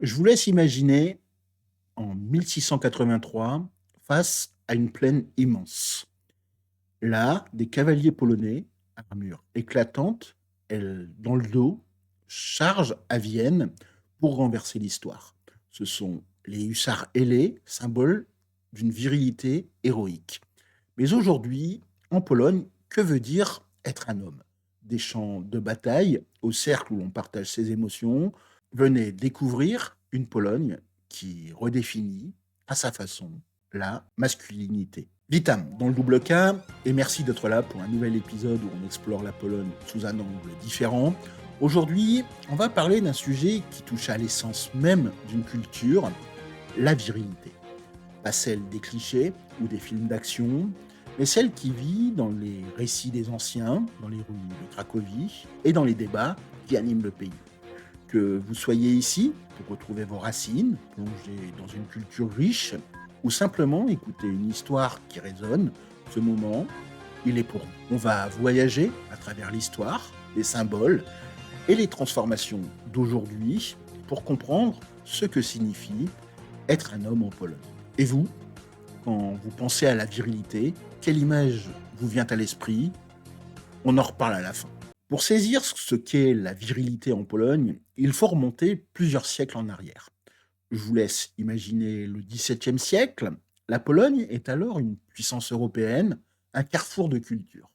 Je vous laisse imaginer en 1683 face à une plaine immense. Là, des cavaliers polonais, armure éclatante, dans le dos, chargent à Vienne pour renverser l'histoire. Ce sont les hussards ailés, symbole d'une virilité héroïque. Mais aujourd'hui, en Pologne, que veut dire être un homme? Des champs de bataille, au cercle où l'on partage ses émotions. Venez découvrir une Pologne qui redéfinit, à sa façon, la masculinité. Vitam, dans le double K, et merci d'être là pour un nouvel épisode où on explore la Pologne sous un angle différent. Aujourd'hui, on va parler d'un sujet qui touche à l'essence même d'une culture, la virilité. Pas celle des clichés ou des films d'action, mais celle qui vit dans les récits des anciens, dans les rues de Cracovie et dans les débats qui animent le pays. Que vous soyez ici pour retrouver vos racines, plonger dans une culture riche, ou simplement écouter une histoire qui résonne, ce moment, il est pour vous. On va voyager à travers l'histoire, les symboles et les transformations d'aujourd'hui pour comprendre ce que signifie être un homme en Pologne. Et vous, quand vous pensez à la virilité, quelle image vous vient à l'esprit? On en reparle à la fin. Pour saisir ce qu'est la virilité en Pologne, il faut remonter plusieurs siècles en arrière. Je vous laisse imaginer le XVIIe siècle. La Pologne est alors une puissance européenne, un carrefour de culture.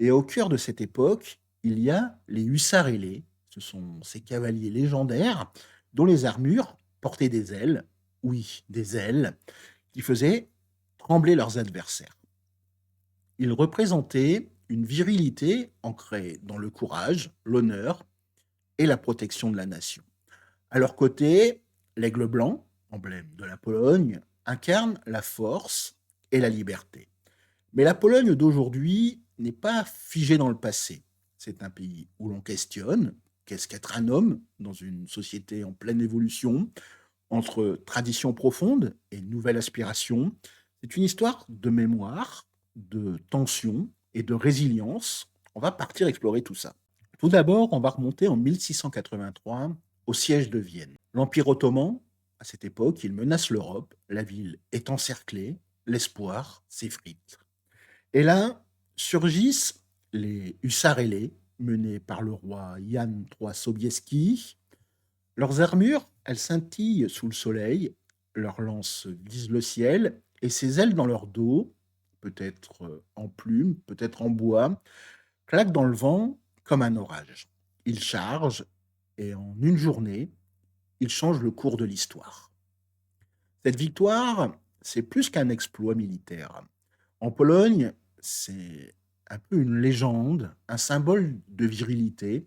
Et au cœur de cette époque, il y a les hussards ailés. Ce sont ces cavaliers légendaires dont les armures portaient des ailes, oui, des ailes, qui faisaient trembler leurs adversaires. Ils représentaient une virilité ancrée dans le courage, l'honneur et la protection de la nation. À leur côté, l'aigle blanc, emblème de la Pologne, incarne la force et la liberté. Mais la Pologne d'aujourd'hui n'est pas figée dans le passé. C'est un pays où l'on questionne qu'est-ce qu'être un homme dans une société en pleine évolution, entre tradition profonde et nouvelle aspiration. C'est une histoire de mémoire, de tension et de résilience. On va partir explorer tout ça. Tout d'abord, on va remonter en 1683 au siège de Vienne. L'Empire ottoman, à cette époque, il menace l'Europe. La ville est encerclée. L'espoir s'effrite. Et là, surgissent les hussards ailés, menés par le roi Jan III Sobieski. Leurs armures, elles scintillent sous le soleil, leurs lances visent le ciel, et ces ailes dans leur dos, peut-être en plumes, peut-être en bois, claquent dans le vent comme un orage. Ils chargent, et en une journée, ils changent le cours de l'histoire. Cette victoire, c'est plus qu'un exploit militaire. En Pologne, c'est un peu une légende, un symbole de virilité,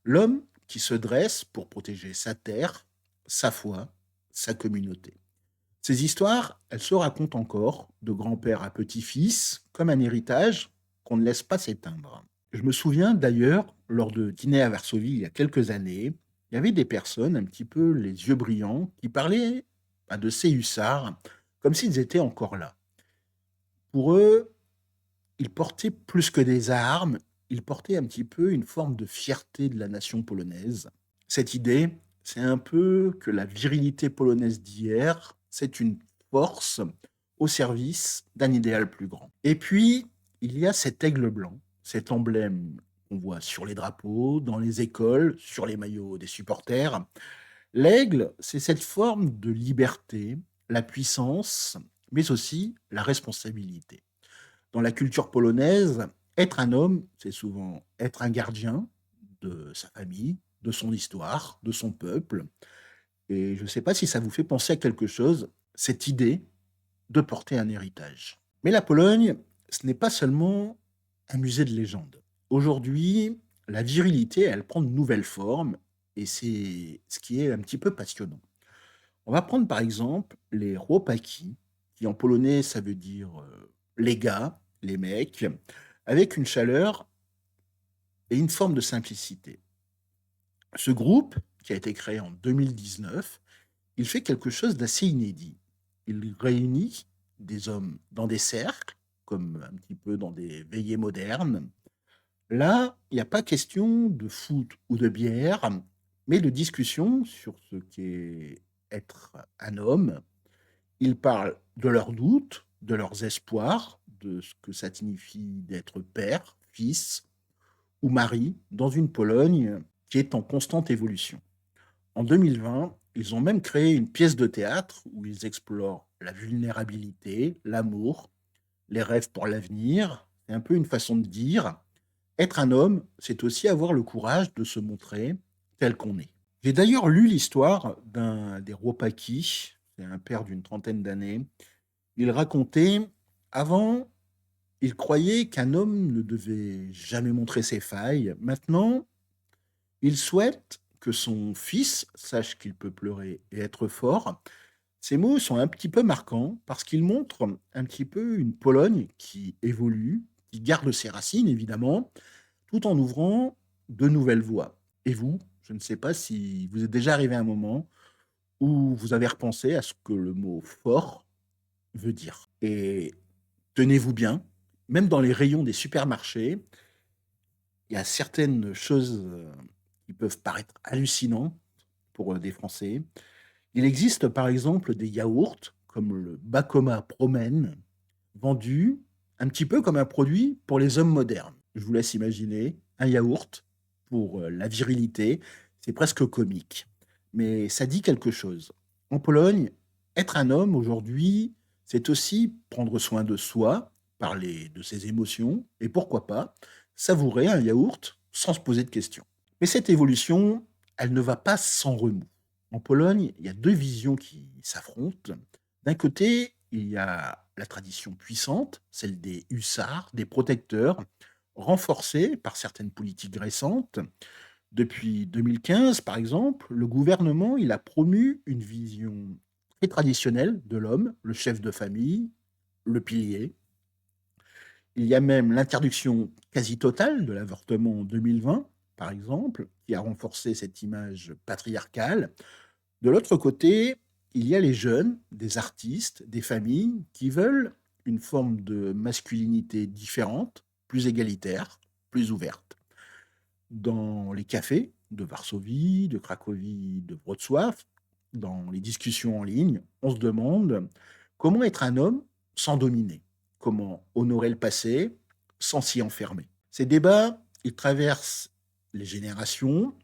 l'homme qui se dresse pour protéger sa terre, sa foi, sa communauté. Ces histoires, elles se racontent encore, de grand-père à petit-fils, comme un héritage qu'on ne laisse pas s'éteindre. Je me souviens d'ailleurs, lors de dîner à Varsovie il y a quelques années, il y avait des personnes un petit peu les yeux brillants qui parlaient de ces hussards comme s'ils étaient encore là. Pour eux, ils portaient plus que des armes, ils portaient un petit peu une forme de fierté de la nation polonaise. Cette idée, c'est un peu que la virilité polonaise d'hier, c'est une force au service d'un idéal plus grand. Et puis, il y a cet aigle blanc, cet emblème qu'on voit sur les drapeaux, dans les écoles, sur les maillots des supporters. L'aigle, c'est cette forme de liberté, la puissance, mais aussi la responsabilité. Dans la culture polonaise, être un homme, c'est souvent être un gardien de sa famille, de son histoire, de son peuple. Et je ne sais pas si ça vous fait penser à quelque chose, cette idée de porter un héritage. Mais la Pologne, ce n'est pas seulement un musée de légende. Aujourd'hui, la virilité, elle prend de nouvelles formes et c'est ce qui est un petit peu passionnant. On va prendre par exemple les chłopaki, qui en polonais ça veut dire les gars, les mecs, avec une chaleur et une forme de simplicité. Ce groupe, qui a été créé en 2019, il fait quelque chose d'assez inédit. Il réunit des hommes dans des cercles, comme un petit peu dans des veillées modernes. Là, il n'y a pas question de foot ou de bière, mais de discussion sur ce qu'est être un homme. Ils parlent de leurs doutes, de leurs espoirs, de ce que ça signifie d'être père, fils ou mari dans une Pologne qui est en constante évolution. En 2020, ils ont même créé une pièce de théâtre où ils explorent la vulnérabilité, l'amour, les rêves pour l'avenir. C'est un peu une façon de dire, être un homme, c'est aussi avoir le courage de se montrer tel qu'on est. J'ai d'ailleurs lu l'histoire d'un des Ropaki, c'est un père d'une trentaine d'années. Il racontait, avant, il croyait qu'un homme ne devait jamais montrer ses failles. Maintenant, il souhaite que son fils sache qu'il peut pleurer et être fort. Ces mots sont un petit peu marquants parce qu'ils montrent un petit peu une Pologne qui évolue, qui garde ses racines évidemment, tout en ouvrant de nouvelles voies. Et vous, je ne sais pas si vous êtes déjà arrivé à un moment où vous avez repensé à ce que le mot fort veut dire. Et tenez-vous bien, même dans les rayons des supermarchés, il y a certaines choses qui peuvent paraître hallucinantes pour des Français. Il existe par exemple des yaourts comme le Bacoma Promen, vendus un petit peu comme un produit pour les hommes modernes. Je vous laisse imaginer un yaourt pour la virilité, c'est presque comique, mais ça dit quelque chose. En Pologne, être un homme aujourd'hui, c'est aussi prendre soin de soi, parler de ses émotions et pourquoi pas savourer un yaourt sans se poser de questions. Mais cette évolution, elle ne va pas sans remous. En Pologne, il y a deux visions qui s'affrontent. D'un côté, il y a la tradition puissante, celle des hussards, des protecteurs, renforcée par certaines politiques récentes. Depuis 2015, par exemple, le gouvernement il a promu une vision très traditionnelle de l'homme, le chef de famille, le pilier. Il y a même l'interdiction quasi totale de l'avortement en 2020, par exemple, qui a renforcé cette image patriarcale. De l'autre côté, il y a les jeunes, des artistes, des familles qui veulent une forme de masculinité différente, plus égalitaire, plus ouverte. Dans les cafés de Varsovie, de Cracovie, de Wrocław, dans les discussions en ligne, on se demande comment être un homme sans dominer, comment honorer le passé sans s'y enfermer. Ces débats, ils traversent les générations.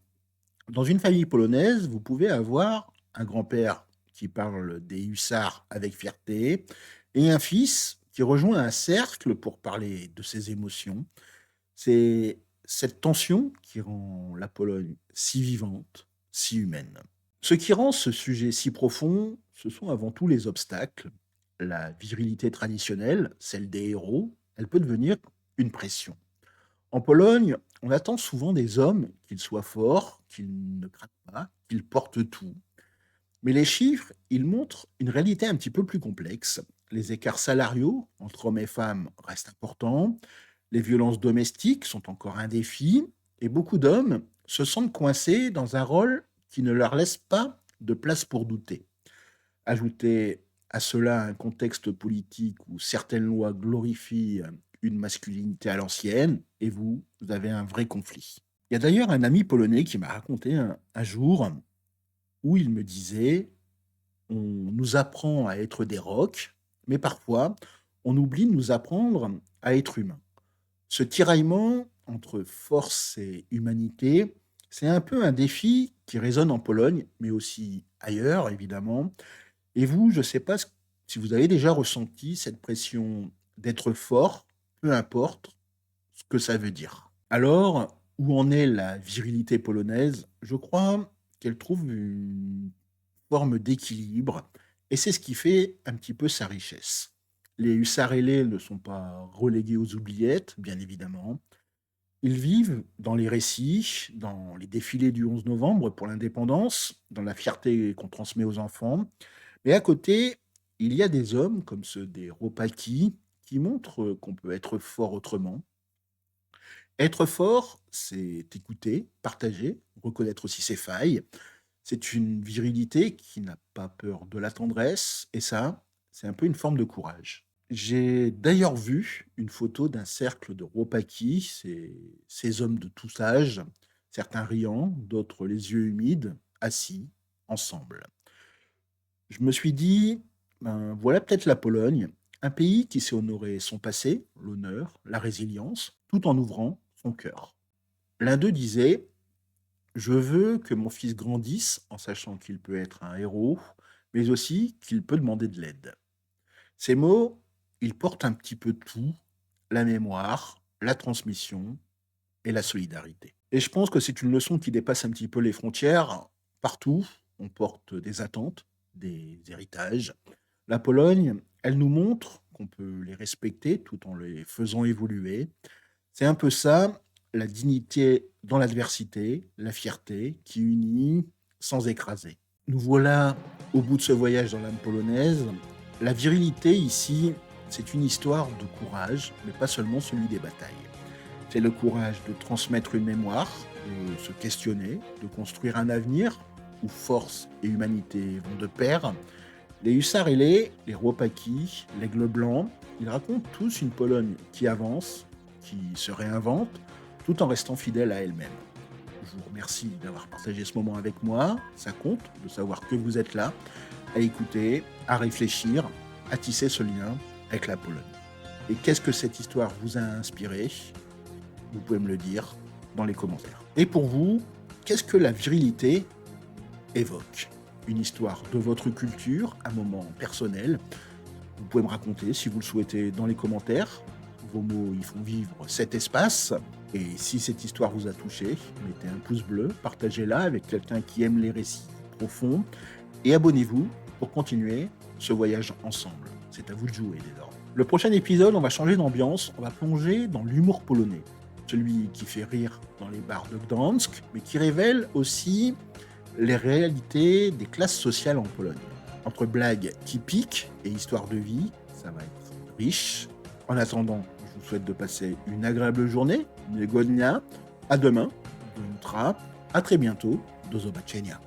Dans une famille polonaise, vous pouvez avoir un grand-père qui parle des hussards avec fierté et un fils qui rejoint un cercle pour parler de ses émotions. C'est cette tension qui rend la Pologne si vivante, si humaine. Ce qui rend ce sujet si profond, ce sont avant tout les obstacles. La virilité traditionnelle, celle des héros, elle peut devenir une pression. En Pologne, on attend souvent des hommes qu'ils soient forts, qu'ils ne craquent pas, qu'ils portent tout. Mais les chiffres, ils montrent une réalité un petit peu plus complexe. Les écarts salariaux entre hommes et femmes restent importants, les violences domestiques sont encore un défi, et beaucoup d'hommes se sentent coincés dans un rôle qui ne leur laisse pas de place pour douter. Ajoutez à cela un contexte politique où certaines lois glorifient une masculinité à l'ancienne, et vous avez un vrai conflit. Il y a d'ailleurs un ami polonais qui m'a raconté un jour où il me disait, on nous apprend à être des rocs, mais parfois on oublie de nous apprendre à être humains. Ce tiraillement entre force et humanité, c'est un peu un défi qui résonne en Pologne, mais aussi ailleurs, évidemment. Et vous, je ne sais pas si vous avez déjà ressenti cette pression d'être fort, peu importe ce que ça veut dire. Alors, où en est la virilité polonaise? Je crois qu'elle trouve une forme d'équilibre, et c'est ce qui fait un petit peu sa richesse. Les hussards ailés ne sont pas relégués aux oubliettes, bien évidemment. Ils vivent dans les récits, dans les défilés du 11 novembre pour l'indépendance, dans la fierté qu'on transmet aux enfants. Mais à côté, il y a des hommes, comme ceux des Ropaki, qui montrent qu'on peut être fort autrement. Être fort, c'est écouter, partager, reconnaître aussi ses failles. C'est une virilité qui n'a pas peur de la tendresse, et ça, c'est un peu une forme de courage. J'ai d'ailleurs vu une photo d'un cercle de Ropaki, ces hommes de tous âges. certains riant, d'autres les yeux humides, assis, ensemble. Je me suis dit, ben, voilà peut-être la Pologne, un pays qui sait honorer son passé, l'honneur, la résilience, tout en ouvrant son cœur. L'un d'eux disait, je veux que mon fils grandisse en sachant qu'il peut être un héros, mais aussi qu'il peut demander de l'aide. Ces mots, ils portent un petit peu tout, la mémoire, la transmission et la solidarité. Et je pense que c'est une leçon qui dépasse un petit peu les frontières. Partout, on porte des attentes, des héritages. La Pologne, elle nous montre qu'on peut les respecter tout en les faisant évoluer. C'est un peu ça, la dignité dans l'adversité, la fierté qui unit sans écraser. Nous voilà au bout de ce voyage dans l'âme polonaise. La virilité ici, c'est une histoire de courage, mais pas seulement celui des batailles. C'est le courage de transmettre une mémoire, de se questionner, de construire un avenir où force et humanité vont de pair. Les hussards ailés, les Ropaki, l'aigle blanc, ils racontent tous une Pologne qui avance, qui se réinvente, tout en restant fidèle à elle-même. Je vous remercie d'avoir partagé ce moment avec moi. Ça compte de savoir que vous êtes là, à écouter, à réfléchir, à tisser ce lien avec la Pologne. Et qu'est-ce que cette histoire vous a inspiré? Vous pouvez me le dire dans les commentaires. Et pour vous, qu'est-ce que la virilité évoque? Une histoire de votre culture, un moment personnel. Vous pouvez me raconter si vous le souhaitez dans les commentaires. Vos mots y font vivre cet espace. Et si cette histoire vous a touché, mettez un pouce bleu, partagez-la avec quelqu'un qui aime les récits profonds. Et abonnez-vous pour continuer ce voyage ensemble. C'est à vous de jouer désormais. Le prochain épisode, on va changer d'ambiance. On va plonger dans l'humour polonais. Celui qui fait rire dans les bars de Gdansk, mais qui révèle aussi les réalités des classes sociales en Pologne. Entre blagues qui piquent et histoires de vie, ça va être riche. En attendant, je vous souhaite de passer une agréable journée. Miłego dnia. À demain. Do jutra. À très bientôt. Do zobaczenia.